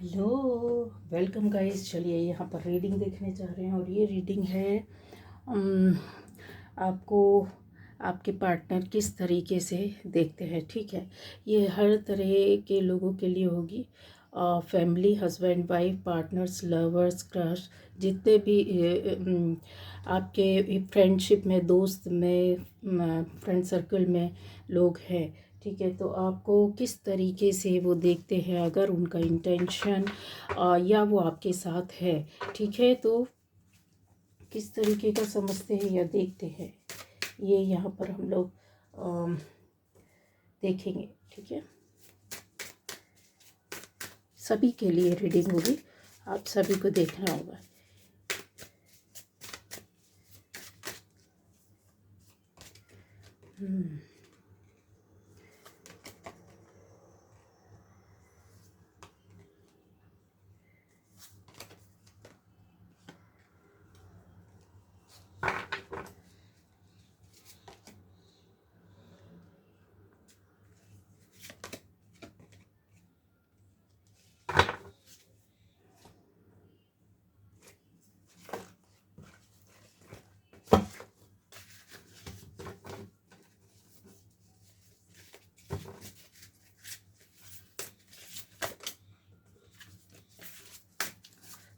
Hello, welcome guys. चलिए यहाँ पर रीडिंग देखने जा रहे हैं और ये रीडिंग है अम, आपको आपके पार्टनर किस तरीके से देखते हैं। ठीक है, ये हर तरह के लोगों के लिए होगी। Family, husband wife, partners, lovers, crush, जितने भी आपके फ्रेंडशिप में, दोस्त में, फ्रेंड सर्कल में लोग हैं। ठीक है, तो आपको किस तरीके से वो देखते हैं, अगर उनका इंटेंशन या वो आपके साथ है। ठीक है, तो किस तरीके का समझते हैं या देखते हैं, ये यहाँ पर हम लोग देखेंगे। ठीक है, सभी के लिए रीडिंग होगी, आप सभी को देखना होगा।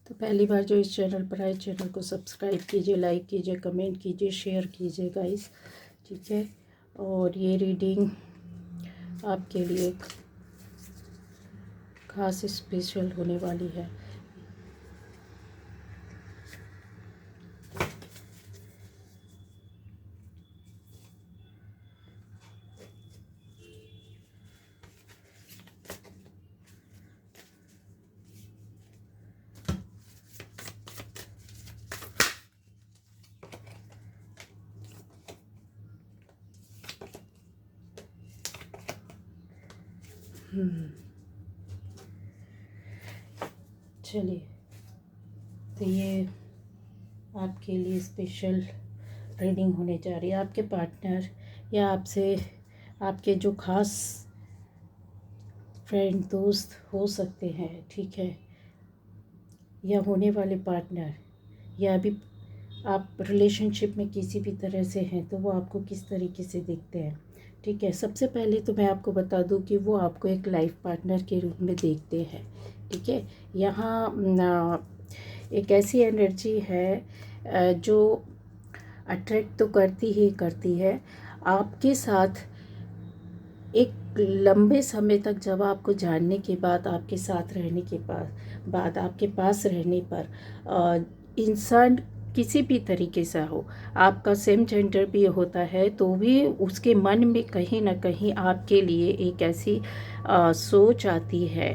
तो पहली बार जो इस चैनल पर आए, चैनल को सब्सक्राइब कीजिए, लाइक कीजिए, कमेंट कीजिए, शेयर कीजिए गाइस। ठीक है, और ये रीडिंग आपके लिए खास स्पेशल होने वाली है। चलिए, तो ये आपके लिए स्पेशल रीडिंग होने जा रही है। आपके पार्टनर या आपसे आपके जो खास फ्रेंड, दोस्त हो सकते हैं। ठीक है, या होने वाले पार्टनर, या अभी आप रिलेशनशिप में किसी भी तरह से हैं, तो वो आपको किस तरीके से देखते हैं। ठीक है, सबसे पहले तो मैं आपको बता दूं कि वो आपको एक लाइफ पार्टनर के रूप में देखते हैं। ठीक है, यहाँ एक ऐसी एनर्जी है जो अट्रैक्ट तो करती ही करती है आपके साथ। एक लंबे समय तक जब आपको जानने के बाद, आपके साथ रहने के बाद आपके पास रहने पर इंसान किसी भी तरीके से हो, आपका सेम जेंडर भी होता है, तो भी उसके मन में कहीं ना कहीं आपके लिए एक ऐसी सोच आती है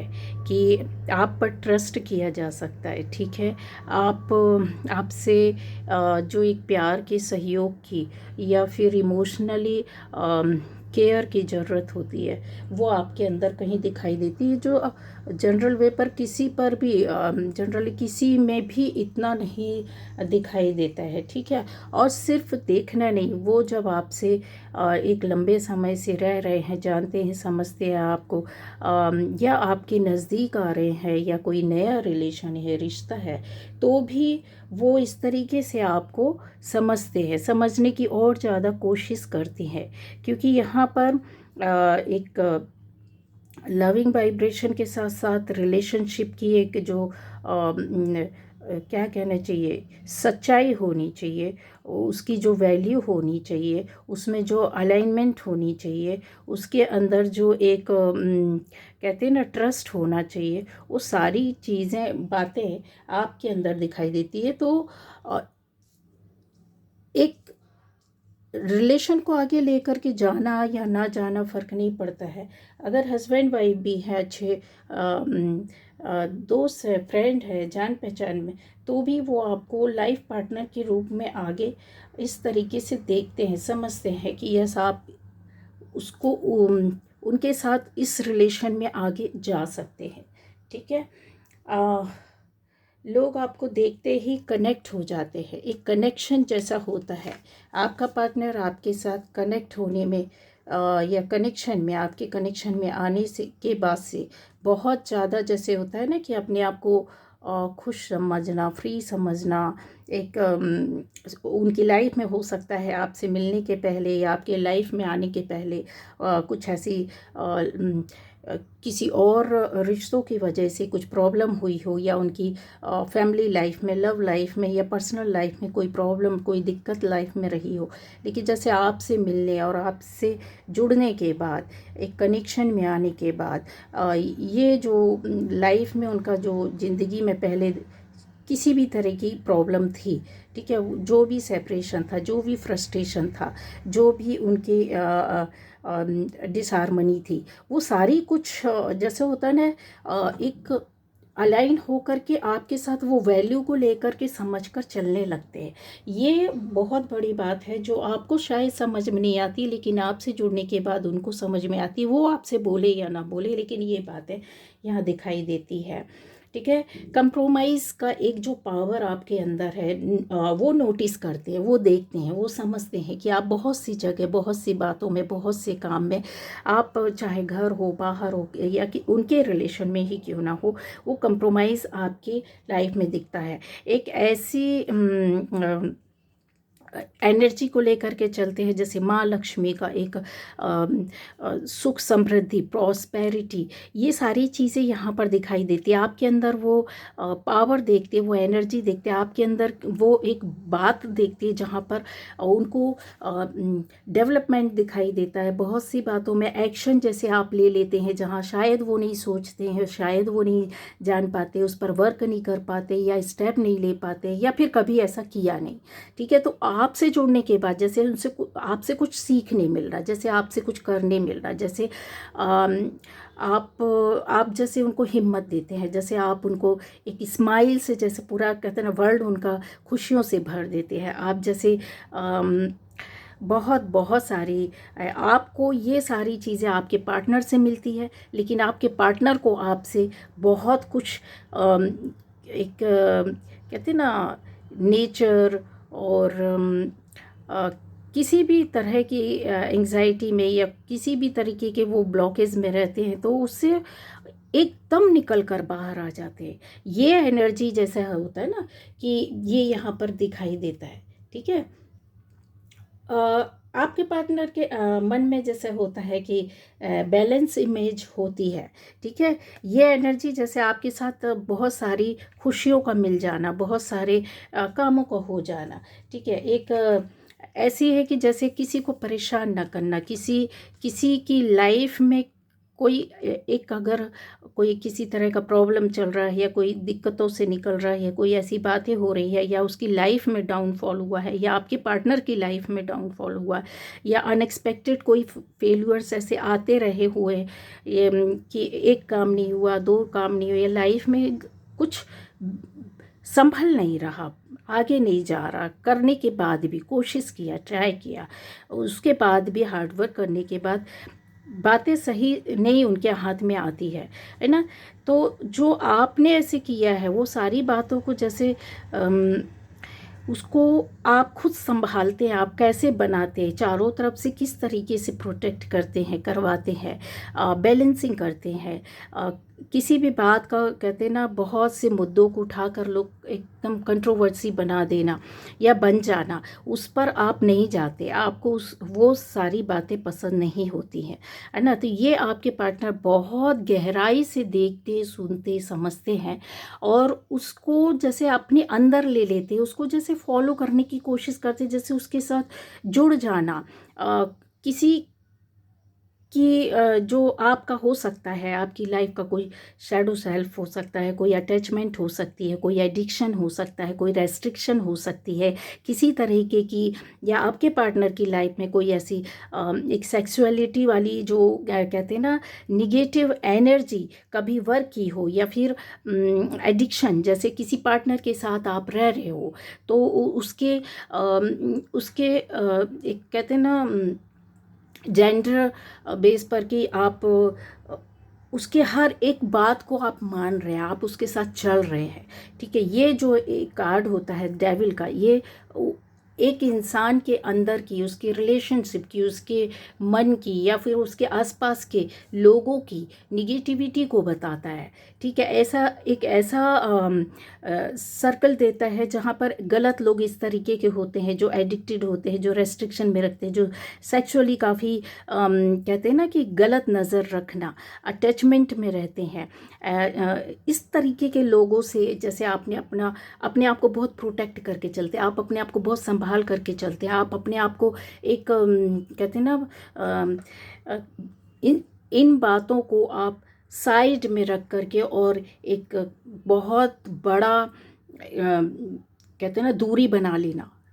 कि आप पर ट्रस्ट किया जा सकता है। ठीक है, आपसे जो एक प्यार की, सहयोग की, या फिर इमोशनली केयर की ज़रूरत होती है, वो आपके अंदर कहीं दिखाई देती है, जो जनरल वे पर किसी पर भी, जनरली किसी में भी इतना नहीं दिखाई देता है। ठीक है, और सिर्फ देखना नहीं, वो जब आपसे एक लंबे समय से रह रहे हैं, जानते हैं, समझते हैं आपको, या आपके नज़दीक आ रहे हैं, या कोई नया रिलेशन है, रिश्ता है, तो भी वो इस तरीके से आपको समझते हैं, समझने की और ज़्यादा कोशिश करती हैं। क्योंकि यहाँ पर एक लविंग वाइब्रेशन के साथ साथ रिलेशनशिप की एक जो क्या कहना चाहिए, सच्चाई होनी चाहिए, उसकी जो वैल्यू होनी चाहिए, उसमें जो अलाइनमेंट होनी चाहिए, उसके अंदर जो एक कहते हैं ना, ट्रस्ट होना चाहिए, वो सारी चीज़ें, बातें आपके अंदर दिखाई देती है। तो एक रिलेशन को आगे लेकर के जाना या ना जाना फ़र्क नहीं पड़ता है। अगर हस्बैंड वाइफ भी है, अच्छे दोस्त है, फ्रेंड है, जान पहचान में, तो भी वो आपको लाइफ पार्टनर के रूप में आगे इस तरीके से देखते हैं, समझते हैं कि यस, आप उसको उनके साथ इस रिलेशन में आगे जा सकते हैं। ठीक है, लोग आपको देखते ही कनेक्ट हो जाते हैं, एक कनेक्शन जैसा होता है। आपका पार्टनर आपके साथ कनेक्ट होने में या कनेक्शन में, आपके कनेक्शन में आने से के बाद से बहुत ज़्यादा जैसे होता है ना कि अपने आप को खुश समझना, फ्री समझना, एक उनकी लाइफ में हो सकता है आपसे मिलने के पहले या आपके लाइफ में आने के पहले कुछ ऐसी किसी और रिश्तों की वजह से कुछ प्रॉब्लम हुई हो, या उनकी फैमिली लाइफ में, लव लाइफ में या पर्सनल लाइफ में कोई प्रॉब्लम, कोई दिक्कत लाइफ में रही हो। लेकिन जैसे आपसे मिलने और आपसे जुड़ने के बाद, एक कनेक्शन में आने के बाद, ये जो लाइफ में उनका जो ज़िंदगी में पहले किसी भी तरह की प्रॉब्लम थी, ठीक है, जो भी सेपरेशन था, जो भी फ्रस्ट्रेशन था, जो भी उनकी डिसहारमनी थी, वो सारी कुछ जैसे होता है ना, एक अलाइन होकर के आपके साथ वो वैल्यू को लेकर के समझकर चलने लगते हैं। ये बहुत बड़ी बात है जो आपको शायद समझ में नहीं आती, लेकिन आपसे जुड़ने के बाद उनको समझ में आती। वो आपसे बोले या ना बोले, लेकिन ये बातें यहाँ दिखाई देती है, ठीक है। कंप्रोमाइज़ का एक जो पावर आपके अंदर है, वो नोटिस करते हैं, वो देखते हैं, वो समझते हैं कि आप बहुत सी जगह, बहुत सी बातों में, बहुत से काम में, आप चाहे घर हो, बाहर हो, या कि उनके रिलेशन में ही क्यों ना हो, वो कंप्रोमाइज़ आपकी लाइफ में दिखता है। एक ऐसी एनर्जी को लेकर के चलते हैं जैसे माँ लक्ष्मी का एक सुख, समृद्धि, प्रॉस्पेरिटी, ये सारी चीज़ें यहाँ पर दिखाई देती है। आपके अंदर वो पावर देखते हैं, वो एनर्जी देखते हैं, आपके अंदर वो एक बात देखती है जहाँ पर उनको डेवलपमेंट दिखाई देता है। बहुत सी बातों में एक्शन जैसे आप ले लेते हैं जहाँ शायद वो नहीं सोचते हैं, शायद वो नहीं जान पाते, उस पर वर्क नहीं कर पाते, या स्टेप नहीं ले पाते, या फिर कभी ऐसा किया नहीं, ठीक है। तो आपसे जुड़ने के बाद जैसे उनसे आपसे कुछ सीखने मिल रहा, जैसे आपसे कुछ करने मिल रहा, जैसे आप जैसे उनको हिम्मत देते हैं, जैसे आप उनको एक स्माइल से, जैसे पूरा कहते हैं ना वर्ल्ड उनका खुशियों से भर देते हैं आप, जैसे बहुत बहुत सारी आपको ये सारी चीज़ें आपके पार्टनर से मिलती है, लेकिन आपके पार्टनर को आपसे बहुत कुछ एक कहते हैं ना नेचर और किसी भी तरह की एंग्जाइटी में या किसी भी तरीके के वो ब्लॉकेज में रहते हैं, तो उससे एकदम निकल कर बाहर आ जाते हैं। ये एनर्जी जैसा होता है ना कि ये यहाँ पर दिखाई देता है, ठीक है। आपके पार्टनर के मन में जैसे होता है कि बैलेंस इमेज होती है, ठीक है। ये एनर्जी जैसे आपके साथ बहुत सारी खुशियों का मिल जाना, बहुत सारे कामों का हो जाना, ठीक है। एक ऐसी है कि जैसे किसी को परेशान ना करना, किसी की लाइफ में कोई एक अगर कोई किसी तरह का प्रॉब्लम चल रहा है, या कोई दिक्कतों से निकल रहा है, या कोई ऐसी बातें हो रही है, या उसकी लाइफ में डाउनफॉल हुआ है, या आपके पार्टनर की लाइफ में डाउनफॉल हुआ है, या अनएक्सपेक्टेड कोई फेल्यूर्स ऐसे आते रहे हुए कि एक काम नहीं हुआ, दो काम नहीं हुए, लाइफ में कुछ संभल नहीं रहा, आगे नहीं जा रहा, करने के बाद भी कोशिश किया, ट्राई किया, उसके बाद भी हार्डवर्क करने के बाद बातें सही नहीं उनके हाथ में आती है ना। तो जो आपने ऐसे किया है वो सारी बातों को जैसे उसको आप खुद संभालते हैं, आप कैसे बनाते हैं, चारों तरफ से किस तरीके से प्रोटेक्ट करते हैं, करवाते हैं, बैलेंसिंग करते हैं। किसी भी बात का कहते हैं ना, बहुत से मुद्दों को उठाकर लोग एकदम कंट्रोवर्सी बना देना या बन जाना, उस पर आप नहीं जाते, आपको वो सारी बातें पसंद नहीं होती हैं, है ना। तो ये आपके पार्टनर बहुत गहराई से देखते, सुनते, समझते हैं, और उसको जैसे अपने अंदर ले लेते, उसको जैसे फॉलो करने की कोशिश करते, जैसे उसके साथ जुड़ जाना। किसी कि जो आपका हो सकता है, आपकी लाइफ का कोई शैडो सेल्फ हो सकता है, कोई अटैचमेंट हो सकती है, कोई एडिक्शन हो सकता है, कोई रेस्ट्रिक्शन हो सकती है किसी तरीके की, या आपके पार्टनर की लाइफ में कोई ऐसी एक सेक्सुअलिटी वाली जो कहते हैं ना निगेटिव एनर्जी कभी वर्क की हो, या फिर एडिक्शन, जैसे किसी पार्टनर के साथ आप रह रहे हो तो उसके एक कहते हैं ना जेंडर बेस पर कि आप उसके हर एक बात को आप मान रहे हैं, आप उसके साथ चल रहे हैं, ठीक है। ये जो एक कार्ड होता है डेविल का, ये एक इंसान के अंदर की, उसकी रिलेशनशिप की, उसके मन की या फिर उसके आसपास के लोगों की निगेटिविटी को बताता है। ठीक है, ऐसा सर्कल देता है जहाँ पर गलत लोग इस तरीके के होते हैं, जो एडिक्टेड होते हैं, जो रेस्ट्रिक्शन में रखते हैं, जो सेक्सुअली काफ़ी कहते हैं ना कि गलत नज़र रखना, अटैचमेंट में रहते हैं। इस तरीके के लोगों से जैसे अपने आप को बहुत प्रोटेक्ट करके चलते हैं, आप अपने आप को बहुत संभाल करके चलते हैं, आप अपने आप को एक कहते हैं ना इन बातों को आप साइड में रख करके और एक बहुत बड़ा कहते हैं ना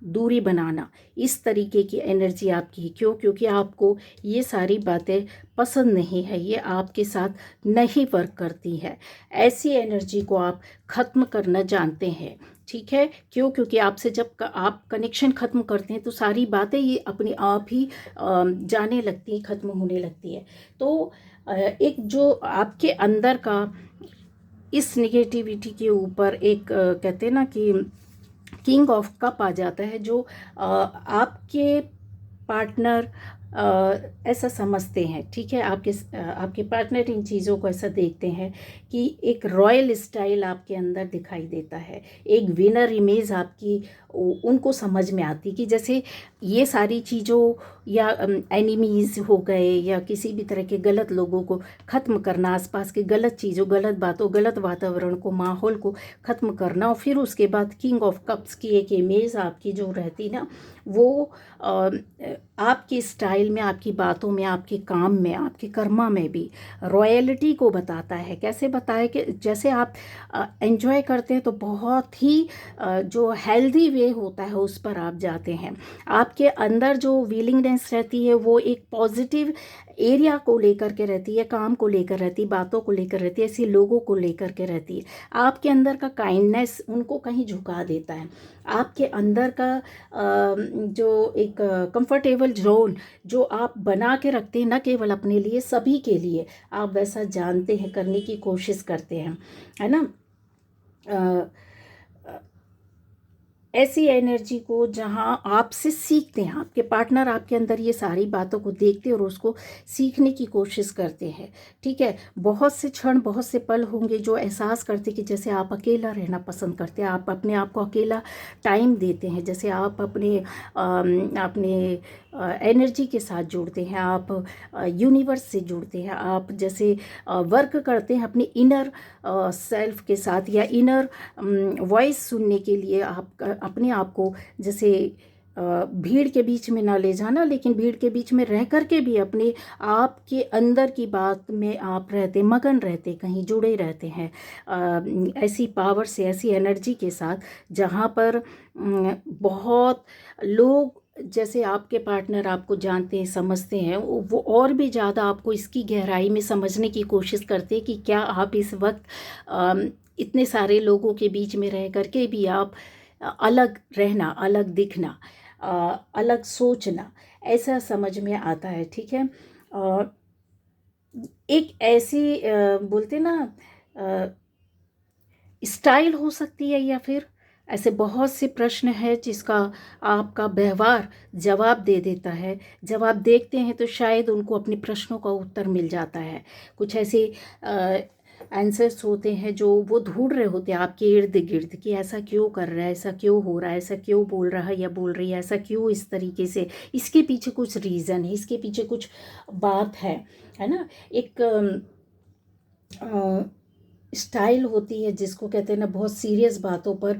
दूरी बनाना, इस तरीके की एनर्जी आपकी है। क्यों? क्योंकि आपको ये सारी बातें पसंद नहीं है, ये आपके साथ नहीं वर्क करती है। ऐसी एनर्जी को आप ख़त्म करना जानते हैं। ठीक है, क्यों? क्योंकि आपसे जब आप कनेक्शन ख़त्म करते हैं तो सारी बातें ये अपने आप ही जाने लगती हैं, ख़त्म होने लगती है। तो एक जो आपके अंदर का इस निगेटिविटी के ऊपर एक कहते हैं ना कि किंग ऑफ कप आ जाता है, जो आपके पार्टनर ऐसा समझते हैं। ठीक है, आपके पार्टनर इन चीज़ों को ऐसा देखते हैं कि एक रॉयल स्टाइल आपके अंदर दिखाई देता है, एक विनर इमेज आपकी उनको समझ में आती कि जैसे ये सारी चीज़ों या एनिमीज़ हो गए या किसी भी तरह के गलत लोगों को ख़त्म करना, आसपास के गलत चीज़ों, गलत बातों, गलत वातावरण को, माहौल को ख़त्म करना, और फिर उसके बाद किंग ऑफ कप्स की एक इमेज आपकी जो रहती ना, वो आपकी स्टाइल में, आपकी बातों में, आपके काम में, आपके कर्मा में भी रॉयल्टी को बताता है। कैसे बताए कि जैसे आप एंजॉय करते हैं तो बहुत ही जो हेल्दी वे होता है उस पर आप जाते हैं। आपके अंदर जो विलिंगनेस रहती है वो एक पॉजिटिव एरिया को लेकर के रहती है, काम को लेकर रहती है, बातों को लेकर रहती है, ऐसे लोगों को लेकर के रहती है। आपके अंदर का काइंडनेस उनको कहीं झुका देता है। आपके अंदर का जो एक कंफर्टेबल जोन जो आप बना के रखते हैं, न केवल अपने लिए, सभी के लिए, आप वैसा जानते हैं, करने की कोशिश करते हैं, है ना। ऐसी एनर्जी को जहाँ आपसे सीखते हैं, आपके पार्टनर आपके अंदर ये सारी बातों को देखते हैं और उसको सीखने की कोशिश करते हैं। ठीक है, बहुत से क्षण, बहुत से पल होंगे जो एहसास करते कि जैसे आप अकेला रहना पसंद करते हैं, आप अपने आप को अकेला टाइम देते हैं, जैसे आप अपने एनर्जी के साथ जुड़ते हैं, आप यूनिवर्स से जुड़ते हैं, आप जैसे वर्क करते हैं अपने इनर सेल्फ के साथ या इनर वॉइस सुनने के लिए, आप अपने आप को जैसे भीड़ के बीच में ना ले जाना, लेकिन भीड़ के बीच में रह कर के भी अपने आप के अंदर की बात में आप रहते, मगन रहते, कहीं जुड़े रहते हैं ऐसी पावर से, ऐसी एनर्जी के साथ, जहाँ पर बहुत लोग जैसे आपके पार्टनर आपको जानते हैं, समझते हैं, वो और भी ज़्यादा आपको इसकी गहराई में समझने की कोशिश करते हैं कि क्या आप इस वक्त इतने सारे लोगों के बीच में रह करके भी आप अलग रहना, अलग दिखना, अलग सोचना, ऐसा समझ में आता है। ठीक है, एक ऐसी बोलते ना स्टाइल हो सकती है, या फिर ऐसे बहुत से प्रश्न है जिसका आपका व्यवहार जवाब दे देता है। जब आप देखते हैं तो शायद उनको अपने प्रश्नों का उत्तर मिल जाता है। कुछ ऐसे आंसर्स होते हैं जो वो ढूंढ रहे होते हैं आपके इर्द गिर्द कि ऐसा क्यों कर रहा है, ऐसा क्यों हो रहा है, ऐसा क्यों बोल रहा है या बोल रही है, ऐसा क्यों इस तरीके से, इसके पीछे कुछ रीज़न है, इसके पीछे कुछ बात है ना। एक स्टाइल होती है जिसको कहते हैं ना, बहुत सीरियस बातों पर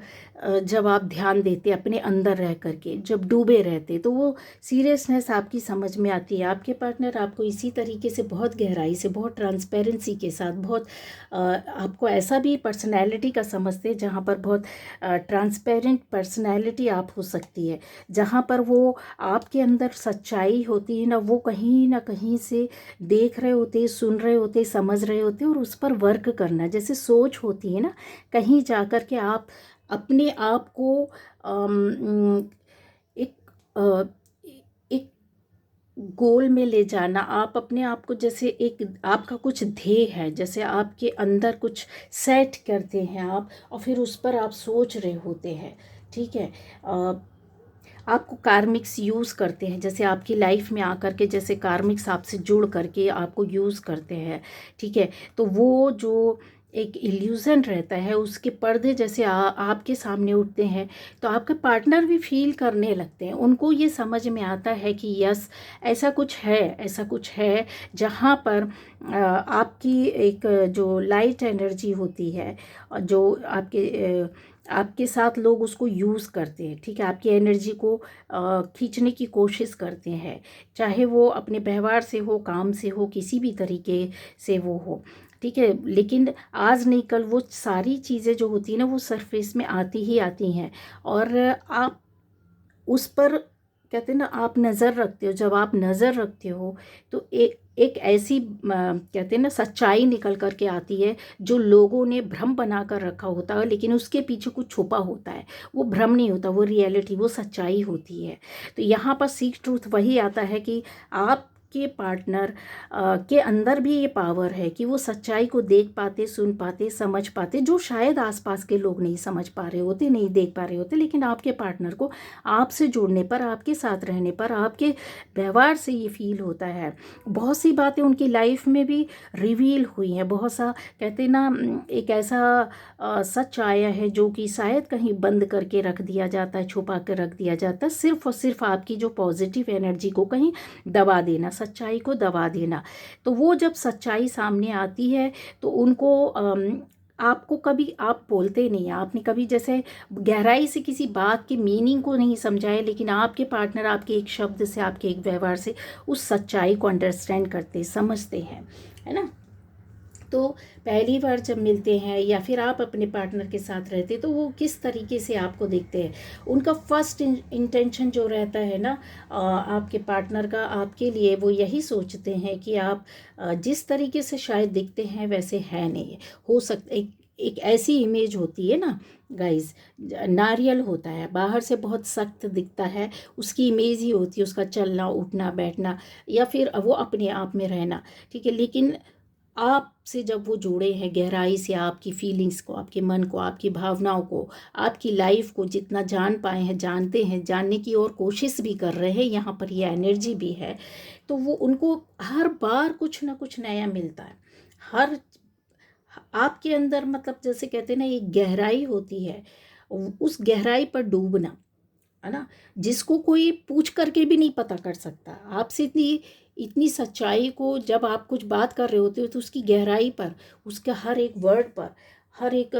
जब आप ध्यान देते अपने अंदर रह करके, जब डूबे रहते, तो वो सीरियसनेस आपकी समझ में आती है। आपके पार्टनर आपको इसी तरीके से बहुत गहराई से, बहुत ट्रांसपेरेंसी के साथ, बहुत आपको ऐसा भी पर्सनैलिटी का समझते हैं जहाँ पर बहुत ट्रांसपेरेंट पर्सनैलिटी आप हो सकती है, जहाँ पर वो आपके अंदर सच्चाई होती है ना, वो कहीं ना कहीं से देख रहे होते, सुन रहे होते, समझ रहे होते, और उस पर वर्क करना, जैसे सोच होती है ना, कहीं जाकर के आप अपने आप को एक एक गोल में ले जाना, आप अपने आप को जैसे एक आपका कुछ ध्येय है, जैसे आपके अंदर कुछ सेट करते हैं आप, और फिर उस पर आप सोच रहे होते हैं। ठीक है, आपको कार्मिक्स यूज़ करते हैं, जैसे आपकी लाइफ में आकर के जैसे कार्मिक्स आपसे जुड़ करके आपको यूज़ करते हैं, ठीक है। तो वो जो एक इल्यूज़न रहता है उसके पर्दे जैसे आपके सामने उठते हैं, तो आपके पार्टनर भी फील करने लगते हैं। उनको ये समझ में आता है कि यस, ऐसा कुछ है, ऐसा कुछ है जहाँ पर आपकी एक जो लाइट एनर्जी होती है, जो आपके साथ लोग उसको यूज़ करते हैं, ठीक है। आपकी एनर्जी को खींचने की कोशिश करते हैं, चाहे वो अपने व्यवहार से हो, काम से हो, किसी भी तरीके से वो हो, ठीक है। लेकिन आज नहीं कल वो सारी चीज़ें जो होती हैं ना, वो सरफेस में आती ही आती हैं। और आप उस पर कहते हैं ना, आप नज़र रखते हो। जब आप नज़र रखते हो तो एक एक ऐसी कहते हैं ना सच्चाई निकल कर के आती है, जो लोगों ने भ्रम बना कर रखा होता है, लेकिन उसके पीछे कुछ छुपा होता है। वो भ्रम नहीं होता, वो रियलिटी, वो सच्चाई होती है। तो यहाँ पर सीख ट्रूथ वही आता है कि आप के पार्टनर के अंदर भी ये पावर है कि वो सच्चाई को देख पाते, सुन पाते, समझ पाते, जो शायद आसपास के लोग नहीं समझ पा रहे होते, नहीं देख पा रहे होते। लेकिन आपके पार्टनर को आपसे जुड़ने पर, आपके साथ रहने पर, आपके व्यवहार से ये फील होता है। बहुत सी बातें उनकी लाइफ में भी रिवील हुई हैं। बहुत सा कहते हैं ना, एक ऐसा सच आया है जो कि शायद कहीं बंद करके रख दिया जाता है, छुपा कर रख दिया जाता है, सिर्फ और सिर्फ आपकी जो पॉजिटिव एनर्जी को कहीं दबा देना, सच्चाई को दबा देना। तो वो जब सच्चाई सामने आती है तो उनको आपको कभी, आप बोलते नहीं, आपने कभी जैसे गहराई से किसी बात के मीनिंग को नहीं समझा है, लेकिन आपके पार्टनर आपके एक शब्द से, आपके एक व्यवहार से उस सच्चाई को अंडरस्टैंड करते, समझते हैं, है ना। तो पहली बार जब मिलते हैं या फिर आप अपने पार्टनर के साथ रहते, तो वो किस तरीके से आपको देखते हैं। उनका फर्स्ट इंटेंशन जो रहता है ना आपके पार्टनर का आपके लिए, वो यही सोचते हैं कि आप जिस तरीके से शायद दिखते हैं वैसे है नहीं। हो सकता एक ऐसी इमेज होती है ना गाइस, नारियल होता है, बाहर से बहुत सख्त दिखता है, उसकी इमेज ही होती है उसका चलना, उठना, बैठना, या फिर वो अपने आप में रहना, ठीक है। लेकिन आपसे जब वो जुड़े हैं गहराई से, आपकी फीलिंग्स को, आपके मन को, आपकी भावनाओं को, आपकी लाइफ को जितना जान पाए हैं, जानते हैं, जानने की और कोशिश भी कर रहे हैं, यहाँ पर ये एनर्जी भी है, तो वो उनको हर बार कुछ ना कुछ नया मिलता है। हर आपके अंदर मतलब जैसे कहते हैं ना, एक गहराई होती है, उस गहराई पर डूबना, है ना, जिसको कोई पूछ करके भी नहीं पता कर सकता। आपसे इतनी इतनी सच्चाई को जब आप कुछ बात कर रहे होते हो तो उसकी गहराई पर, उसका हर एक वर्ड पर, हर एक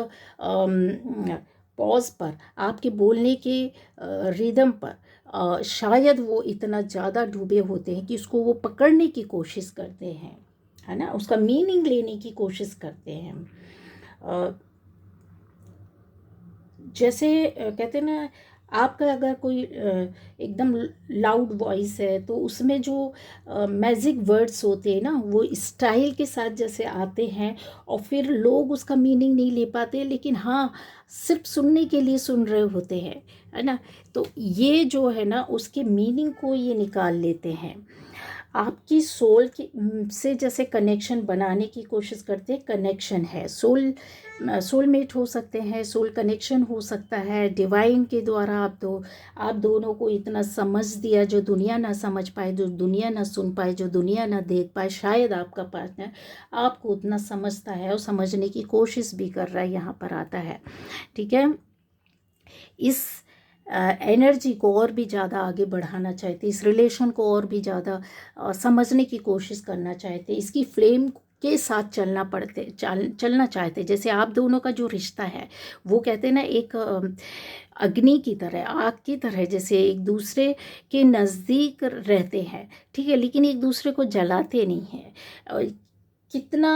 पॉज पर, आपके बोलने के रिदम पर शायद वो इतना ज़्यादा डूबे होते हैं कि उसको वो पकड़ने की कोशिश करते हैं, है ना, उसका मीनिंग लेने की कोशिश करते हैं। अ, जैसे कहते हैं ना, आपका अगर कोई एकदम लाउड वॉइस है तो उसमें जो मैजिक वर्ड्स होते हैं ना, वो स्टाइल के साथ जैसे आते हैं, और फिर लोग उसका मीनिंग नहीं ले पाते, लेकिन हाँ, सिर्फ सुनने के लिए सुन रहे होते हैं, है ना। तो ये जो है ना, उसके मीनिंग को ये निकाल लेते हैं। आपकी सोल की से जैसे कनेक्शन बनाने की कोशिश करते हैं। कनेक्शन है, सोलमेट हो सकते हैं, सोल कनेक्शन हो सकता है डिवाइन के द्वारा। आप दोनों को इतना समझ दिया जो दुनिया ना समझ पाए, जो दुनिया ना सुन पाए, जो दुनिया ना देख पाए, शायद आपका पार्टनर आपको उतना समझता है और समझने की कोशिश भी कर रहा है, यहाँ पर आता है, ठीक है। इस एनर्जी को और भी ज़्यादा आगे बढ़ाना चाहते, इस रिलेशन को और भी ज़्यादा समझने की कोशिश करना चाहते, इसकी फ्लेम के साथ चलना चाहते। जैसे आप दोनों का जो रिश्ता है, वो कहते हैं ना, एक अग्नि की तरह, आग की तरह, जैसे एक दूसरे के नज़दीक रहते हैं, ठीक है, लेकिन एक दूसरे को जलाते नहीं हैं। कितना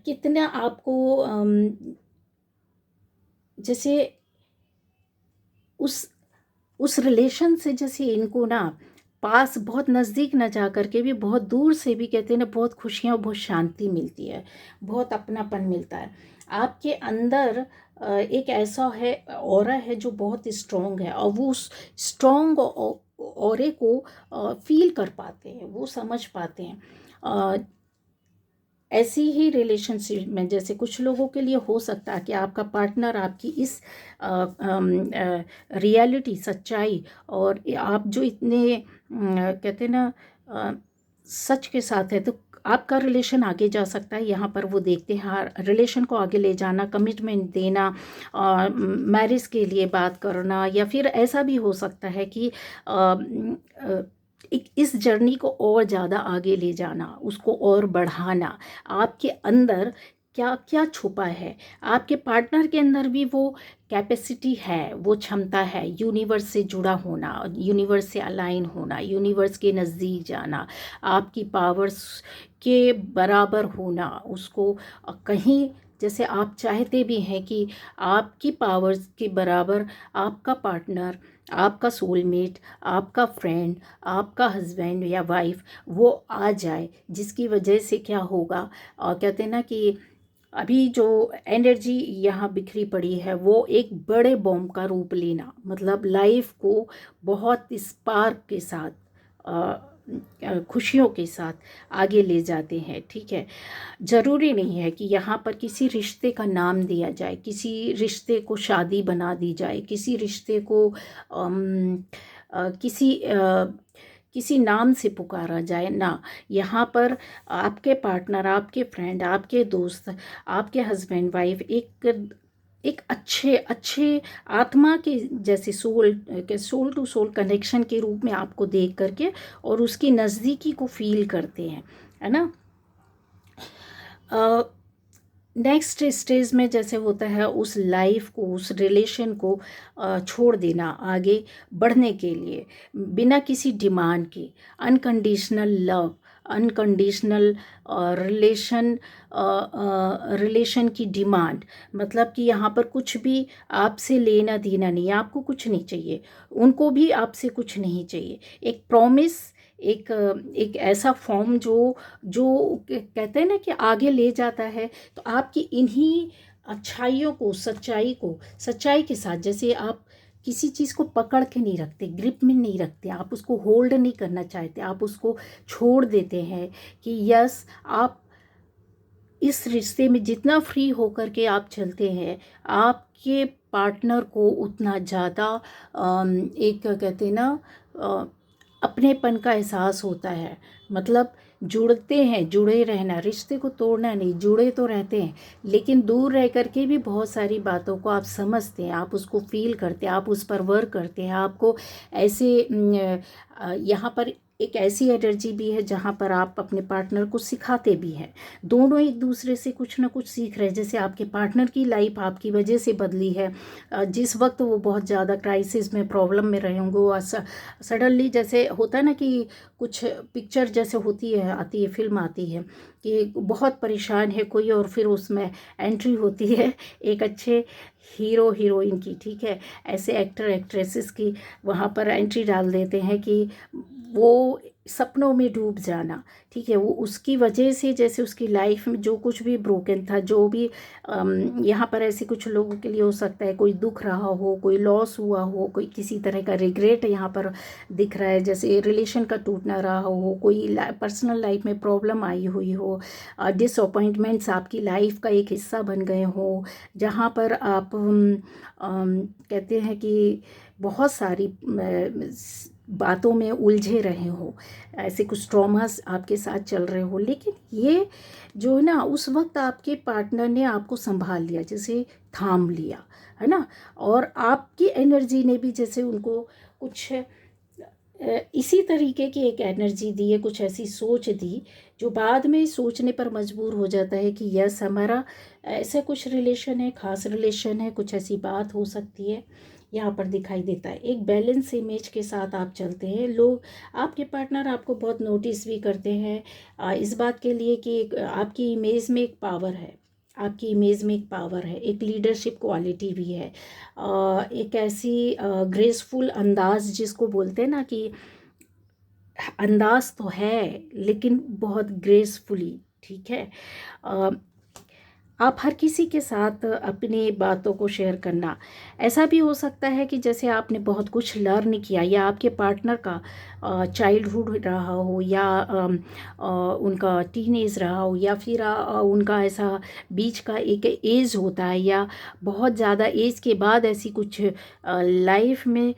कितना आपको जैसे उस उस रिलेशन से जैसे इनको ना पास, बहुत नज़दीक ना जा कर के भी, बहुत दूर से भी कहते हैं ना, बहुत खुशियाँ, बहुत शांति मिलती है, बहुत अपनापन मिलता है। आपके अंदर एक ऐसा है, ऑरा है जो बहुत स्ट्रॉन्ग है, और वो उस स्ट्रॉन्ग ऑरे को फील कर पाते हैं, वो समझ पाते हैं। ऐसी ही रिलेशनशिप में जैसे कुछ लोगों के लिए हो सकता है कि आपका पार्टनर आपकी इस रियलिटी, सच्चाई, और आप जो इतने कहते हैं ना सच के साथ है, तो आपका रिलेशन आगे जा सकता है। यहाँ पर वो देखते हैं हाँ, रिलेशन को आगे ले जाना, कमिटमेंट देना, मैरिज के लिए बात करना, या फिर ऐसा भी हो सकता है कि इस जर्नी को और ज़्यादा आगे ले जाना, उसको और बढ़ाना। आपके अंदर क्या क्या छुपा है, आपके पार्टनर के अंदर भी वो कैपेसिटी है, वो क्षमता है, यूनिवर्स से जुड़ा होना, यूनिवर्स से अलाइन होना, यूनिवर्स के नज़दीक जाना, आपकी पावर्स के बराबर होना, उसको कहीं जैसे आप चाहते भी हैं कि आपकी पावर्स के बराबर आपका पार्टनर, आपका सोलमेट, आपका फ्रेंड, आपका हस्बैंड या वाइफ वो आ जाए, जिसकी वजह से क्या होगा, कहते हैं ना कि अभी जो एनर्जी यहाँ बिखरी पड़ी है वो एक बड़े बॉम्ब का रूप लेना, मतलब लाइफ को बहुत स्पार्क के साथ, खुशियों के साथ आगे ले जाते हैं। ठीक है, ज़रूरी नहीं है कि यहाँ पर किसी रिश्ते का नाम दिया जाए, किसी रिश्ते को शादी बना दी जाए, किसी रिश्ते को किसी नाम से पुकारा जाए ना। यहाँ पर आपके पार्टनर, आपके फ्रेंड, आपके दोस्त, आपके हस्बैंड वाइफ एक अच्छे अच्छे आत्मा के जैसे सोल टू सोल कनेक्शन के रूप में आपको देख करके और उसकी नज़दीकी को फील करते हैं, है ना। नेक्स्ट स्टेज में जैसे होता है उस लाइफ को, उस रिलेशन को छोड़ देना आगे बढ़ने के लिए, बिना किसी डिमांड के, अनकंडीशनल लव, अनकंडीशनल रिलेशन की डिमांड, मतलब कि यहाँ पर कुछ भी आपसे लेना देना नहीं, आपको कुछ नहीं चाहिए, उनको भी आपसे कुछ नहीं चाहिए। एक प्रॉमिस, एक एक ऐसा फॉर्म जो जो कहते हैं ना कि आगे ले जाता है। तो आपकी इन्हीं अच्छाइयों को, सच्चाई के साथ, जैसे आप किसी चीज़ को पकड़ के नहीं रखते, ग्रिप में नहीं रखते, आप उसको होल्ड नहीं करना चाहते, आप उसको छोड़ देते हैं कि यस, आप इस रिश्ते में जितना फ्री होकर के आप चलते हैं, आपके पार्टनर को उतना ज़्यादा एक कहते हैं ना अपनेपन का एहसास होता है। मतलब जुड़ते हैं, जुड़े रहना, रिश्ते को तोड़ना नहीं, जुड़े तो रहते हैं लेकिन दूर रह कर के भी बहुत सारी बातों को आप समझते हैं, आप उसको फील करते हैं, आप उस पर वर्क करते हैं। आपको ऐसे यहाँ पर एक ऐसी एनर्जी भी है जहाँ पर आप अपने पार्टनर को सिखाते भी हैं, दोनों एक दूसरे से कुछ ना कुछ सीख रहे हैं। जैसे आपके पार्टनर की लाइफ आपकी वजह से बदली है, जिस वक्त वो बहुत ज़्यादा क्राइसिस में, प्रॉब्लम में रहे होंगे, वो सडनली जैसे होता है ना कि कुछ पिक्चर जैसे होती है, आती है, फिल्म आती है कि बहुत परेशान है कोई और फिर उसमें एंट्री होती है एक अच्छे हीरो हीरोइन की। ठीक है, ऐसे एक्टर एक्ट्रेसेस की वहाँ पर एंट्री डाल देते हैं कि वो सपनों में डूब जाना। ठीक है, वो उसकी वजह से जैसे उसकी लाइफ में जो कुछ भी ब्रोकन था, जो भी यहाँ पर ऐसे कुछ लोगों के लिए हो सकता है, कोई दुख रहा हो, कोई लॉस हुआ हो, कोई किसी तरह का रिग्रेट यहाँ पर दिख रहा है, जैसे रिलेशन का टूटना रहा हो, कोई पर्सनल लाइफ में प्रॉब्लम आई हुई हो, डिसअपॉइंटमेंट्स आपकी लाइफ का एक हिस्सा बन गए हो, जहाँ पर आप कहते हैं कि बहुत सारी बातों में उलझे रहे हो, ऐसे कुछ ट्रॉमास आपके साथ चल रहे हो। लेकिन ये जो है ना, उस वक्त आपके पार्टनर ने आपको संभाल लिया, जैसे थाम लिया, है ना। और आपकी एनर्जी ने भी जैसे उनको कुछ इसी तरीके की एक एनर्जी दी है, कुछ ऐसी सोच दी जो बाद में सोचने पर मजबूर हो जाता है कि यस, हमारा ऐसा कुछ रिलेशन है, खास रिलेशन है, कुछ ऐसी बात हो सकती है। यहाँ पर दिखाई देता है एक बैलेंस इमेज के साथ आप चलते हैं, लोग, आपके पार्टनर आपको बहुत नोटिस भी करते हैं इस बात के लिए कि आपकी इमेज में एक पावर है, आपकी इमेज में एक पावर है, एक लीडरशिप क्वालिटी भी है, एक ऐसी ग्रेसफुल अंदाज जिसको बोलते हैं ना कि अंदाज तो है लेकिन बहुत ग्रेसफुली। ठीक है, आप हर किसी के साथ अपनी बातों को शेयर करना। ऐसा भी हो सकता है कि जैसे आपने बहुत कुछ लर्न किया या आपके पार्टनर का चाइल्डहुड रहा हो या उनका टीनेज रहा हो या फिर उनका ऐसा बीच का एक एज होता है या बहुत ज़्यादा एज के बाद ऐसी कुछ लाइफ में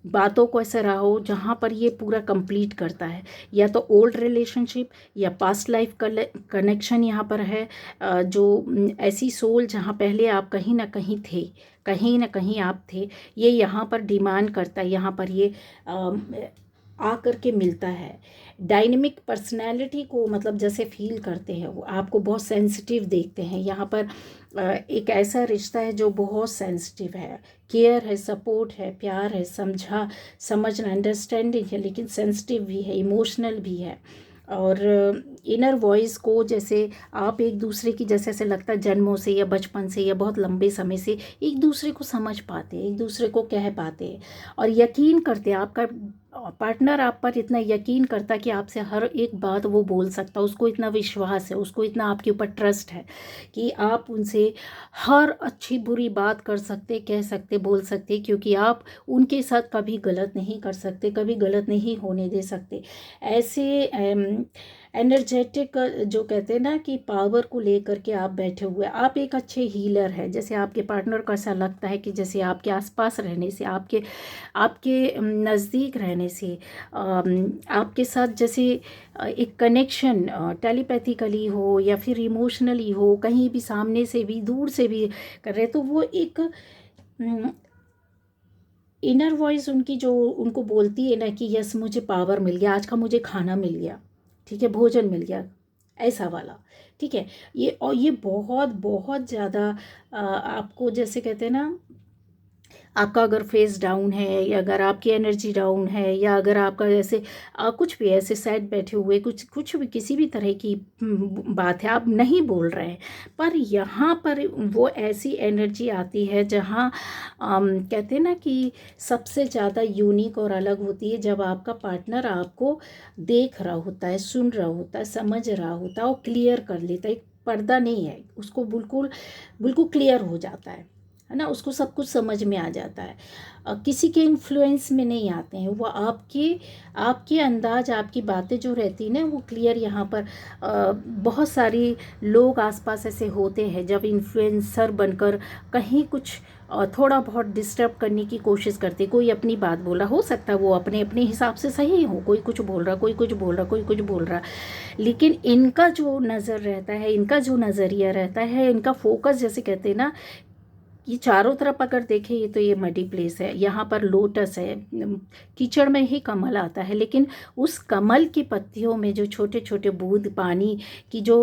बातों को ऐसा रहा हो जहाँ पर ये पूरा कंप्लीट करता है, या तो ओल्ड रिलेशनशिप या पास्ट लाइफ कनेक्शन यहाँ पर है। जो ऐसी सोल जहाँ पहले आप कहीं ना कहीं आप थे, ये यहाँ पर डिमांड करता है, यहाँ पर ये आ कर के मिलता है। डायनेमिक पर्सनैलिटी को मतलब जैसे फील करते हैं वो आपको बहुत सेंसिटिव देखते हैं। यहाँ पर एक ऐसा रिश्ता है जो बहुत सेंसिटिव है, केयर है, सपोर्ट है, प्यार है, समझना, अंडरस्टैंडिंग है, लेकिन सेंसिटिव भी है, इमोशनल भी है। और इनर वॉइस को जैसे आप एक दूसरे की जैसे ऐसे लगता है जन्मों से या बचपन से या बहुत लंबे समय से एक दूसरे को समझ पाते हैं, एक दूसरे को कह पाते हैं और यकीन करते हैं। आपका पार्टनर आप पर इतना यकीन करता है कि आपसे हर एक बात वो बोल सकता है, उसको इतना विश्वास है, उसको इतना आपके ऊपर ट्रस्ट है कि आप उनसे हर अच्छी बुरी बात कर सकते, कह सकते, बोल सकते, क्योंकि आप उनके साथ कभी गलत नहीं कर सकते, कभी गलत नहीं होने दे सकते। ऐसे एनर्जेटिक जो कहते हैं ना कि पावर को लेकर के आप बैठे हुए, आप एक अच्छे हीलर हैं। जैसे आपके पार्टनर को ऐसा लगता है कि जैसे आपके आसपास रहने से, आपके आपके नज़दीक रहने से, आपके साथ जैसे एक कनेक्शन टेलीपैथिकली हो या फिर इमोशनली हो, कहीं भी सामने से भी दूर से भी कर रहे, तो वो एक इनर वॉइस उनकी जो उनको बोलती है ना कि यस मुझे पावर मिल गया, आज का मुझे खाना मिल गया, ठीक है, भोजन मिल गया, ऐसा वाला। ठीक है, ये और ये बहुत बहुत ज़्यादा आपको जैसे कहते हैं ना, आपका अगर फेस डाउन है या अगर आपकी एनर्जी डाउन है या अगर आपका जैसे कुछ भी ऐसे सैड बैठे हुए कुछ कुछ भी किसी भी तरह की बात है, आप नहीं बोल रहे हैं, पर यहाँ पर वो ऐसी एनर्जी आती है जहाँ कहते हैं ना कि सबसे ज़्यादा यूनिक और अलग होती है जब आपका पार्टनर आपको देख रहा होता है, सुन रहा होता है, समझ रहा होता है और क्लियर कर लेता है। एक पर्दा नहीं है, उसको बिल्कुल बिल्कुल क्लियर हो जाता है ना, उसको सब कुछ समझ में आ जाता है। किसी के इन्फ्लुएंस में नहीं आते हैं वो, आपके आपके अंदाज, आपकी बातें जो रहती हैं ना वो क्लियर। यहाँ पर बहुत सारी लोग आसपास ऐसे होते हैं जब इन्फ्लुएंसर बनकर कहीं कुछ थोड़ा बहुत डिस्टर्ब करने की कोशिश करते। कोई अपनी बात बोल रहा, हो सकता है वो अपने अपने हिसाब से सही हो, कोई कुछ बोल रहा, कोई कुछ बोल रहा, कोई कुछ बोल रहा, लेकिन इनका जो नज़र रहता है, इनका जो नज़रिया रहता है, इनका फोकस जैसे कहते हैं ना, ये चारों तरफ अगर देखें ये तो ये मडी प्लेस है, यहाँ पर लोटस है, कीचड़ में ही कमल आता है, लेकिन उस कमल की पत्तियों में जो छोटे छोटे बूंद पानी की जो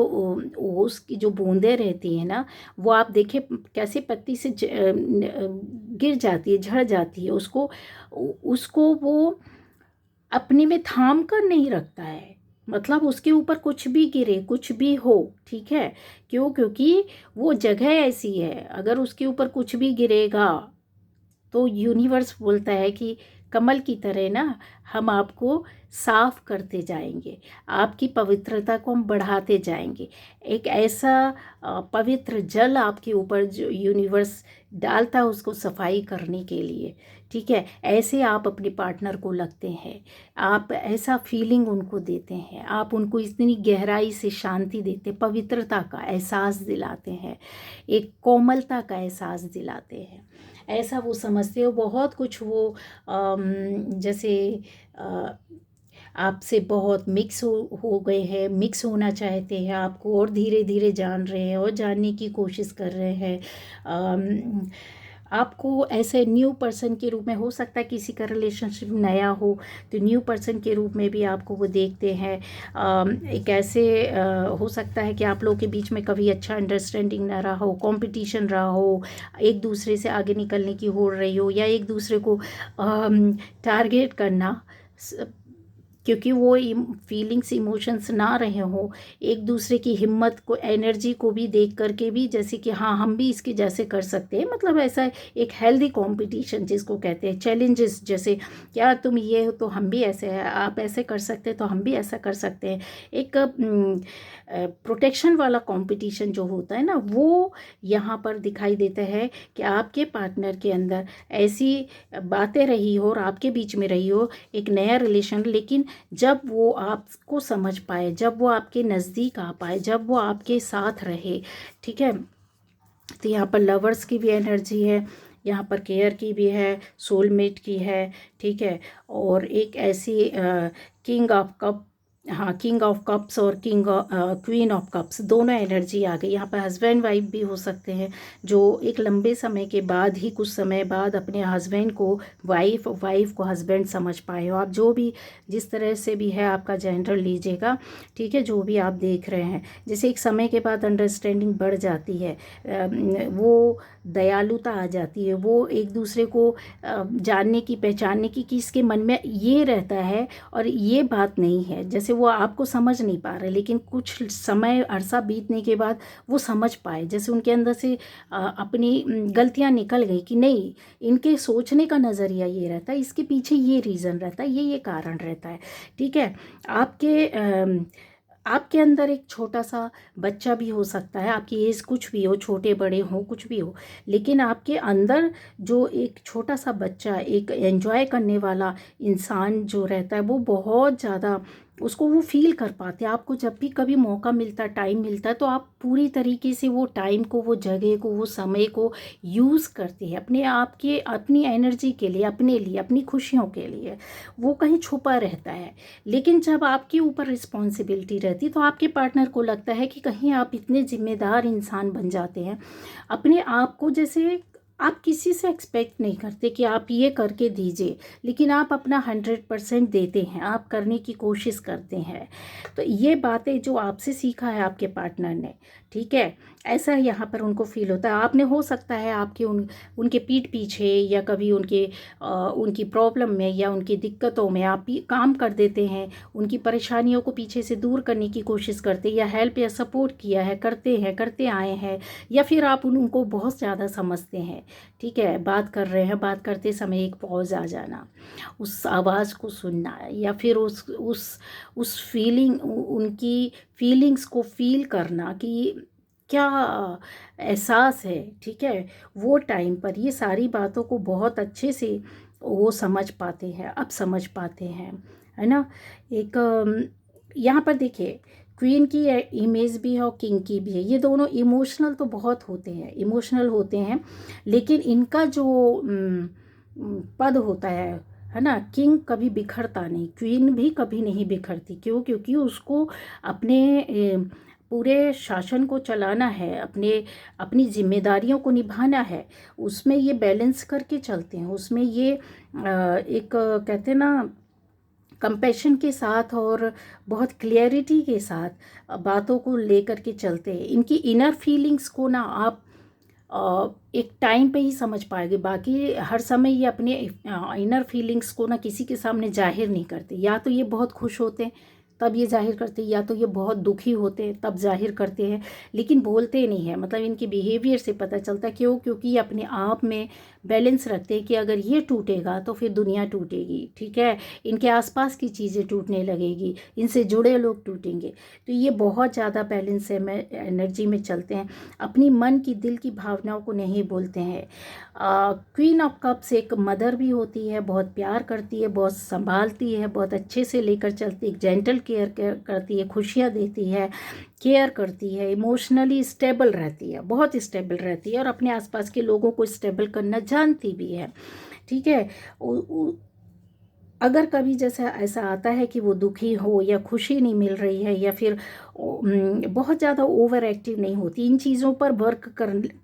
उसकी जो बूंदें रहती हैं ना, वो आप देखें कैसे पत्ती से गिर जाती है, झड़ जाती है, उसको उसको वो अपने में थाम कर नहीं रखता है। मतलब उसके ऊपर कुछ भी गिरे, कुछ भी हो, ठीक है, क्यों? क्योंकि वो जगह ऐसी है, अगर उसके ऊपर कुछ भी गिरेगा तो यूनिवर्स बोलता है कि कमल की तरह ना हम आपको साफ करते जाएंगे, आपकी पवित्रता को हम बढ़ाते जाएंगे। एक ऐसा पवित्र जल आपके ऊपर जो यूनिवर्स डालता है उसको सफाई करने के लिए, ठीक है। ऐसे आप अपने पार्टनर को लगते हैं, आप ऐसा फीलिंग उनको देते हैं, आप उनको इतनी गहराई से शांति देते, पवित्रता का एहसास दिलाते हैं, एक कोमलता का एहसास दिलाते हैं। ऐसा वो समझते हो, बहुत कुछ वो जैसे आपसे बहुत मिक्स हो गए हैं, मिक्स होना चाहते हैं, आपको और धीरे धीरे जान रहे हैं और जानने की कोशिश कर रहे हैं। आपको ऐसे न्यू पर्सन के रूप में, हो सकता है किसी का रिलेशनशिप नया हो तो न्यू पर्सन के रूप में भी आपको वो देखते हैं। एक ऐसे हो सकता है कि आप लोगों के बीच में कभी अच्छा अंडरस्टैंडिंग ना रहा हो, कंपटीशन रहा हो, एक दूसरे से आगे निकलने की हो रही हो या एक दूसरे को टारगेट करना, क्योंकि वो फीलिंग्स इमोशंस ना रहे हो, एक दूसरे की हिम्मत को एनर्जी को भी देख करके भी जैसे कि हाँ हम भी इसके जैसे कर सकते हैं, मतलब ऐसा एक हेल्दी कंपटीशन जिसको कहते हैं, चैलेंजेस जैसे क्या तुम ये हो तो हम भी ऐसे हैं, आप ऐसे कर सकते हैं तो हम भी ऐसा कर सकते हैं। एक प्रोटेक्शन वाला कंपटीशन जो होता है ना, वो यहाँ पर दिखाई देता है कि आपके पार्टनर के अंदर ऐसी बातें रही हो और आपके बीच में रही हो एक नया रिलेशन, लेकिन जब वो आपको समझ पाए, जब वो आपके नज़दीक आ पाए, जब वो आपके साथ रहे, ठीक है। तो यहाँ पर लवर्स की भी एनर्जी है, यहाँ पर केयर की भी है, सोलमेट की है, ठीक है। और एक ऐसी किंग ऑफ कप, हाँ किंग ऑफ कप्स और क्वीन ऑफ कप्स दोनों एनर्जी आ गई। यहाँ पर हस्बैंड वाइफ भी हो सकते हैं जो एक लंबे समय के बाद ही, कुछ समय बाद अपने हस्बैंड को वाइफ, वाइफ को हस्बैंड समझ पाए हो। आप जो भी जिस तरह से भी है आपका जेंडर लीजिएगा, ठीक है, जो भी आप देख रहे हैं, जैसे एक समय के बाद अंडरस्टैंडिंग बढ़ जाती है, वो दयालुता आ जाती है, वो एक दूसरे को जानने की, पहचानने की, कि इसके मन में ये रहता है और ये बात नहीं है, जैसे वो आपको समझ नहीं पा रहे, लेकिन कुछ समय अरसा बीतने के बाद वो समझ पाए, जैसे उनके अंदर से अपनी गलतियां निकल गई कि नहीं, इनके सोचने का नज़रिया ये रहता है, इसके पीछे ये रीज़न रहता है, ये कारण रहता है, ठीक है। आपके अंदर एक छोटा सा बच्चा भी हो सकता है, आपकी एज कुछ भी हो, छोटे बड़े हो कुछ भी हो, लेकिन आपके अंदर जो एक छोटा सा बच्चा, एक एंजॉय करने वाला इंसान जो रहता है, वो बहुत ज़्यादा उसको वो फील कर पाते हैं। आपको जब भी कभी मौका मिलता है, टाइम मिलता है, तो आप पूरी तरीके से वो टाइम को, वो जगह को, वो समय को यूज़ करते हैं अपने आप के, अपनी एनर्जी के लिए, अपने लिए, अपनी खुशियों के लिए। वो कहीं छुपा रहता है, लेकिन जब आपके ऊपर रिस्पॉन्सिबिलिटी रहती तो आपके पार्टनर को लगता है कि कहीं आप इतने जिम्मेदार इंसान बन जाते हैं अपने आप को, जैसे आप किसी से एक्सपेक्ट नहीं करते कि आप ये करके दीजिए, लेकिन आप अपना 100% देते हैं, आप करने की कोशिश करते हैं। तो ये बातें जो आपसे सीखा है आपके पार्टनर ने, ठीक है, ऐसा यहाँ पर उनको फील होता है। आपने हो सकता है आपके उनके पीठ पीछे या कभी उनकी प्रॉब्लम में या उनकी दिक्कतों में आप काम कर देते हैं, उनकी परेशानियों को पीछे से दूर करने की कोशिश करते, या हेल्प या सपोर्ट किया है, करते आए हैं, या फिर आप उनको बहुत ज़्यादा समझते हैं, ठीक है। बात कर रहे हैं, बात करते समय एक पॉज आ जाना, उस आवाज़ को सुनना, या फिर उस फीलिंग, उनकी फीलिंग्स को फील करना कि क्या एहसास है, ठीक है। वो टाइम पर ये सारी बातों को बहुत अच्छे से वो समझ पाते हैं, अब समझ पाते हैं, है ना। एक यहाँ पर देखिए, क्वीन की इमेज भी है और किंग की भी है। ये दोनों इमोशनल तो बहुत होते हैं, इमोशनल होते हैं, लेकिन इनका जो पद होता है ना, किंग कभी बिखरता नहीं, क्वीन भी कभी नहीं बिखरती। क्यों? क्योंकि उसको अपने पूरे शासन को चलाना है, अपनी जिम्मेदारियों को निभाना है, उसमें ये बैलेंस करके चलते हैं, उसमें ये एक कहते हैं ना, कंपैशन के साथ और बहुत क्लियरिटी के साथ बातों को लेकर के चलते हैं। इनकी इनर फीलिंग्स को ना आप एक टाइम पे ही समझ पाएंगे, बाकी हर समय ये अपने इनर फीलिंग्स को ना किसी के सामने जाहिर नहीं करते। या तो ये बहुत खुश होते हैं तब ये जाहिर करते हैं, या तो ये बहुत दुखी होते हैं तब जाहिर करते हैं, लेकिन बोलते नहीं हैं। मतलब इनके बिहेवियर से पता चलता है। क्यों? क्योंकि ये अपने आप में बैलेंस रखते हैं कि अगर ये टूटेगा तो फिर दुनिया टूटेगी, ठीक है, इनके आसपास की चीज़ें टूटने लगेगी, इनसे जुड़े लोग टूटेंगे। तो ये बहुत ज़्यादा बैलेंस में एनर्जी में चलते हैं, अपनी मन की, दिल की भावनाओं को नहीं बोलते हैं। क्वीन ऑफ कप्स एक मदर भी होती है, बहुत प्यार करती है, बहुत संभालती है, बहुत अच्छे से लेकर चलती है, जेंटल केयर करती है, खुशियाँ देती है, केयर करती है, इमोशनली स्टेबल रहती है, बहुत स्टेबल रहती है, और अपने आसपास के लोगों को स्टेबल करना जानती भी है, ठीक है। अगर कभी जैसा ऐसा आता है कि वो दुखी हो या खुशी नहीं मिल रही है, या फिर बहुत ज़्यादा ओवर एक्टिव नहीं होती, इन चीज़ों पर वर्क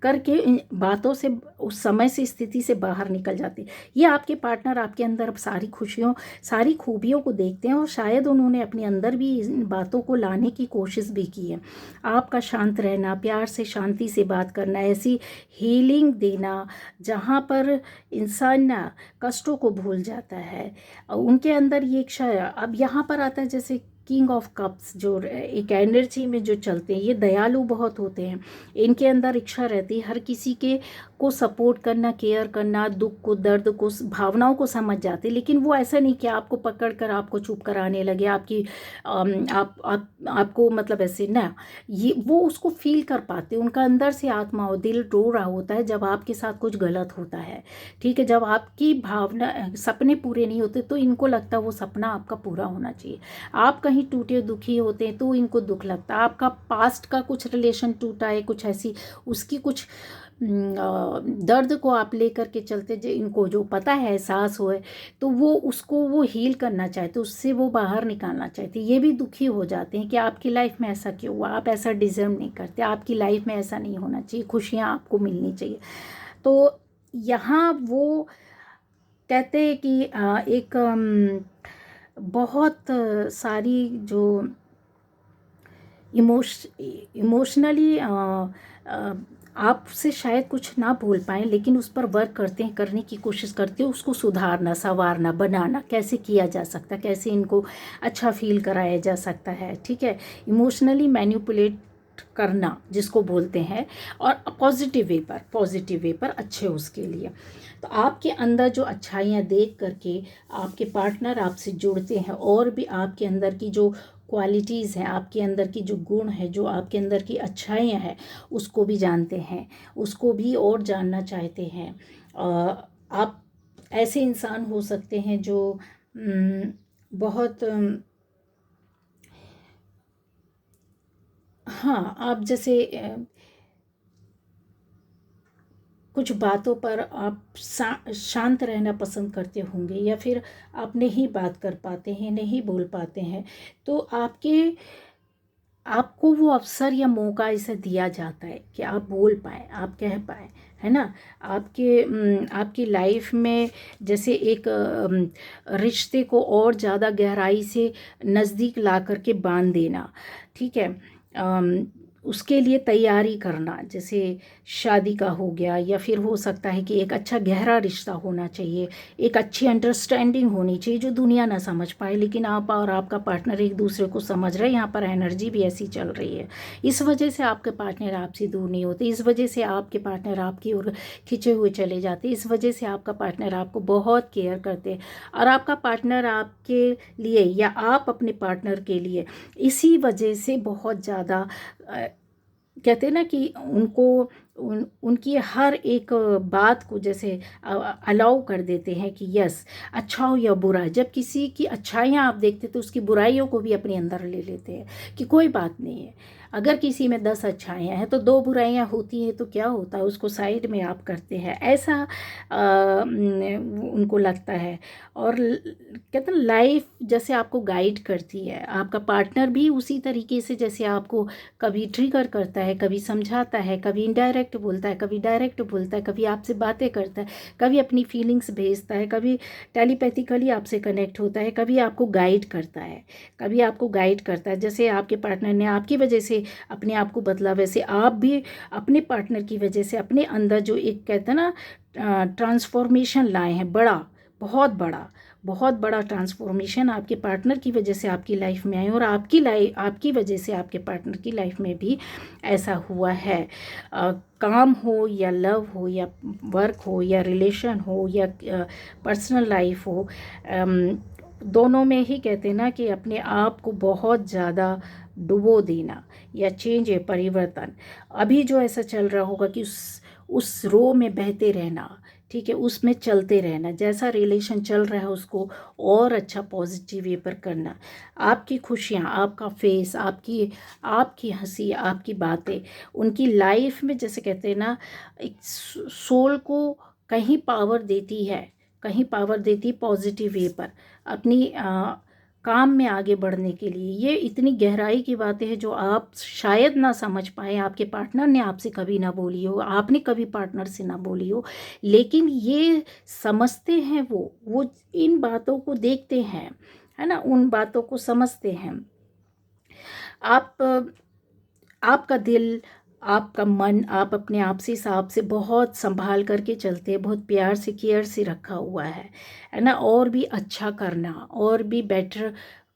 करके इन बातों से, उस समय से, स्थिति से बाहर निकल जाती। ये आपके पार्टनर आपके अंदर सारी खुशियों, सारी खूबियों को देखते हैं और शायद उन्होंने अपने अंदर भी इन बातों को लाने की कोशिश भी की है। आपका शांत रहना, प्यार से, शांति से बात करना, ऐसी हीलिंग देना जहाँ पर इंसान ना कष्टों को भूल जाता है। उनके अंदर ये इच्छा है। अब यहाँ पर आता है जैसे किंग ऑफ कप्स, जो एक एनर्जी में जो चलते हैं, ये दयालु बहुत होते हैं। इनके अंदर इच्छा रहती है हर किसी के को सपोर्ट करना, केयर करना, दुख को, दर्द को, भावनाओं को समझ जाते। लेकिन वो ऐसा नहीं कि आपको पकड़ कर आपको चुप कराने लगे, आपकी आपको मतलब ऐसे ना, ये वो उसको फील कर पाते। उनका अंदर से आत्मा और दिल रो रहा होता है जब आपके साथ कुछ गलत होता है, ठीक है। जब आपकी भावना, सपने पूरे नहीं होते तो इनको लगता है वो सपना आपका पूरा होना चाहिए। आप कहीं टूटे दुखी होते हैं तो इनको दुख लगता है। आपका पास्ट का कुछ रिलेशन टूटा है, कुछ ऐसी उसकी कुछ दर्द को आप लेकर के चलते, जो इनको जो पता है, एहसास हो है, तो वो उसको वो हील करना चाहते, उससे वो बाहर निकालना चाहते। ये भी दुखी हो जाते हैं कि आपकी लाइफ में ऐसा क्यों हुआ, आप ऐसा डिजर्व नहीं करते, आपकी लाइफ में ऐसा नहीं होना चाहिए, खुशियाँ आपको मिलनी चाहिए। तो यहाँ वो कहते हैं कि एक बहुत सारी जो इमोशनली आपसे शायद कुछ ना बोल पाएँ, लेकिन उस पर वर्क करते हैं, करने की कोशिश करते हैं, उसको सुधारना, संवारना, बनाना कैसे किया जा सकता है, कैसे इनको अच्छा फील कराया जा सकता है, ठीक है। इमोशनली मैनिपुलेट करना जिसको बोलते हैं, और पॉजिटिव वे पर अच्छे उसके लिए। तो आपके अंदर जो अच्छाइयाँ देख करके आपके पार्टनर आपसे जुड़ते हैं, और भी आपके अंदर की जो क्वालिटीज़ हैं, आपके अंदर की जो गुण है, जो आपके अंदर की अच्छाइयाँ हैं, उसको भी जानते हैं, उसको भी और जानना चाहते हैं। आप ऐसे इंसान हो सकते हैं जो बहुत हाँ, आप जैसे कुछ बातों पर आप शांत रहना पसंद करते होंगे, या फिर आप नहीं बात कर पाते हैं, नहीं बोल पाते हैं, तो आपको वो अवसर या मौका इसे दिया जाता है कि आप बोल पाएँ, आप कह पाएँ, है ना। आपकी लाइफ में जैसे एक रिश्ते को और ज़्यादा गहराई से नज़दीक ला करके बांध देना, ठीक है। उसके लिए तैयारी करना, जैसे शादी का हो गया, या फिर हो सकता है कि एक अच्छा गहरा रिश्ता होना चाहिए, एक अच्छी अंडरस्टैंडिंग होनी चाहिए जो दुनिया ना समझ पाए, लेकिन आप और आपका पार्टनर एक दूसरे को समझ रहे हैं। यहाँ पर एनर्जी भी ऐसी चल रही है, इस वजह से आपके पार्टनर आपसे दूर नहीं होते, इस वजह से आपके पार्टनर आपकी ओर खिंचे हुए चले जाते, इस वजह से आपका पार्टनर आपको बहुत केयर करते हैं, और आपका पार्टनर आपके लिए या आप अपने पार्टनर के लिए इसी वजह से बहुत ज़्यादा कहते हैं ना कि उनकी हर एक बात को जैसे अलाउ कर देते हैं कि यस, अच्छा हो या बुरा, जब किसी की अच्छाइयाँ आप देखते तो उसकी बुराइयों को भी अपने अंदर ले लेते हैं कि कोई बात नहीं है। अगर किसी में 10 अच्छाइयाँ हैं तो 2 बुराइयाँ होती हैं तो क्या होता है, उसको साइड में आप करते हैं, ऐसा उनको लगता है। और कहते हैं लाइफ जैसे आपको गाइड करती है, आपका पार्टनर भी उसी तरीके से, जैसे आपको कभी ट्रिगर करता है, कभी समझाता है, कभी इनडायरेक्ट बोलता है, कभी डायरेक्ट बोलता है, कभी आपसे बातें करता है, कभी अपनी फीलिंग्स भेजता है, कभी टेलीपैथिकली आपसे कनेक्ट होता है, कभी आपको गाइड करता है, कभी आपको गाइड करता है। जैसे आपके पार्टनर ने आपकी वजह से अपने आप को बदला, वैसे आप भी अपने पार्टनर की वजह से अपने अंदर जो एक कहते हैं ना ट्रांसफॉर्मेशन लाए हैं, बहुत बड़ा ट्रांसफॉर्मेशन आपके पार्टनर की वजह से आपकी लाइफ में आए, और आपकी वजह से आपके पार्टनर की लाइफ में भी ऐसा हुआ है। काम हो या लव हो या वर्क हो या रिलेशन हो या पर्सनल लाइफ हो, दोनों में ही कहते हैं ना कि अपने आप को बहुत ज़्यादा डुबो देना या चेंज है, परिवर्तन। अभी जो ऐसा चल रहा होगा कि उस रो में बहते रहना, ठीक है, उसमें चलते रहना, जैसा रिलेशन चल रहा है उसको और अच्छा पॉजिटिव वे पर करना। आपकी खुशियाँ, आपका फेस, आपकी हंसी, आपकी बातें उनकी लाइफ में जैसे कहते हैं ना, एक सोल को कहीं पावर देती है, कहीं पावर देती पॉजिटिव वे पर, अपनी काम में आगे बढ़ने के लिए। ये इतनी गहराई की बातें हैं जो आप शायद ना समझ पाए, आपके पार्टनर ने आपसे कभी ना बोली हो, आपने कभी पार्टनर से ना बोली हो, लेकिन ये समझते हैं वो इन बातों को देखते हैं, है ना, उन बातों को समझते हैं। आप आपका दिल, आपका मन, आप अपने आप से हिसाब से बहुत संभाल करके चलते हैं, बहुत प्यार से केयर से रखा हुआ है ना। और भी अच्छा करना, और भी बेटर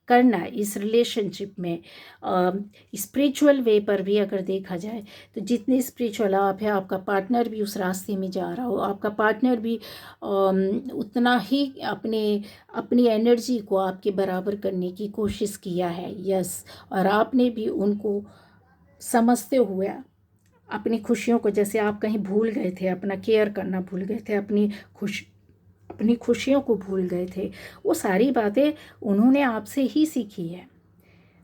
करना इस रिलेशनशिप में। स्पिरिचुअल वे पर भी अगर देखा जाए तो जितने स्पिरिचुअल आप है, आपका पार्टनर भी उस रास्ते में जा रहा हो, आपका पार्टनर भी उतना ही अपनी एनर्जी को आपके बराबर करने की कोशिश किया है। यस, और आपने भी उनको समझते हुए अपनी खुशियों को, जैसे आप कहीं भूल गए थे, अपना केयर करना भूल गए थे, अपनी खुशियों को भूल गए थे, वो सारी बातें उन्होंने आपसे ही सीखी है।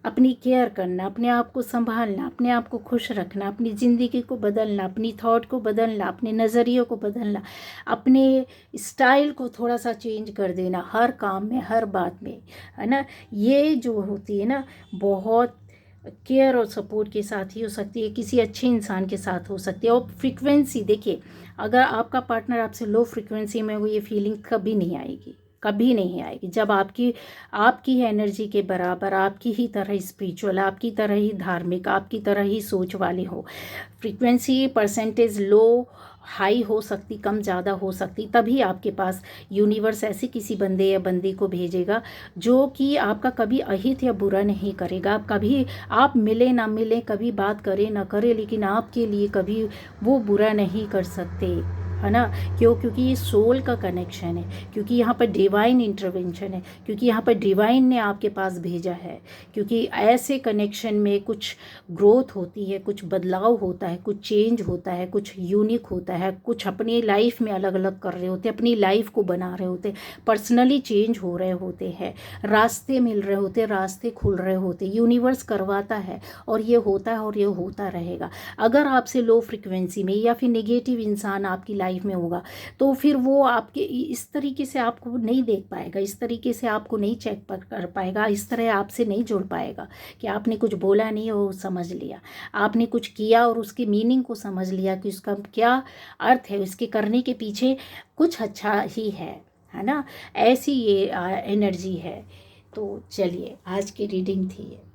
अपनी केयर करना, अपने आप को संभालना, अपने आप को खुश रखना, अपनी ज़िंदगी को बदलना, अपनी थॉट को बदलना, अपने नज़रियों को बदलना, अपने स्टाइल को थोड़ा सा चेंज कर देना हर काम में, हर बात में, है ना। ये जो होती है ना, बहुत केयर और सपोर्ट के साथ ही हो सकती है, किसी अच्छे इंसान के साथ हो सकती है। और फ्रीक्वेंसी देखिए, अगर आपका पार्टनर आपसे लो फ्रीक्वेंसी में हो, ये फीलिंग कभी नहीं आएगी, कभी नहीं आएगी। जब आपकी एनर्जी के बराबर, आपकी ही तरह स्पिरिचुअल, आपकी तरह ही धार्मिक, आपकी तरह ही सोच वाले हो, फ्रीक्वेंसी परसेंटेज लो हाई हो सकती, कम ज़्यादा हो सकती, तभी आपके पास यूनिवर्स ऐसे किसी बंदे या बंदी को भेजेगा जो कि आपका कभी अहित या बुरा नहीं करेगा। आप मिले ना मिले, कभी बात करें ना करें, लेकिन आपके लिए कभी वो बुरा नहीं कर सकते, है ना। क्योंकि ये सोल का कनेक्शन है, क्योंकि यहाँ पर डिवाइन इंटरवेंशन है, क्योंकि यहाँ पर डिवाइन ने आपके पास भेजा है, क्योंकि ऐसे कनेक्शन में कुछ ग्रोथ होती है, कुछ बदलाव होता है, कुछ चेंज होता है, कुछ यूनिक होता है, कुछ अपनी लाइफ में अलग अलग कर रहे होते हैं, अपनी लाइफ को बना रहे होते हैं, पर्सनली चेंज हो रहे होते हैं, रास्ते मिल रहे होते हैं, रास्ते खुल रहे होते हैं, यूनिवर्स करवाता है, और ये होता है और ये होता रहेगा। अगर आपसे लो फ्रिक्वेंसी में या फिर नेगेटिव इंसान आपकी लाइफ में होगा, तो फिर वो आपके इस तरीके से आपको नहीं देख पाएगा, इस तरीके से आपको नहीं चेक कर पाएगा, इस तरह आपसे नहीं जुड़ पाएगा कि आपने कुछ बोला नहीं और समझ लिया, आपने कुछ किया और उसकी मीनिंग को समझ लिया कि उसका क्या अर्थ है, उसके करने के पीछे कुछ अच्छा ही है ना। ऐसी ये एनर्जी है। तो चलिए, आज की रीडिंग थी ये।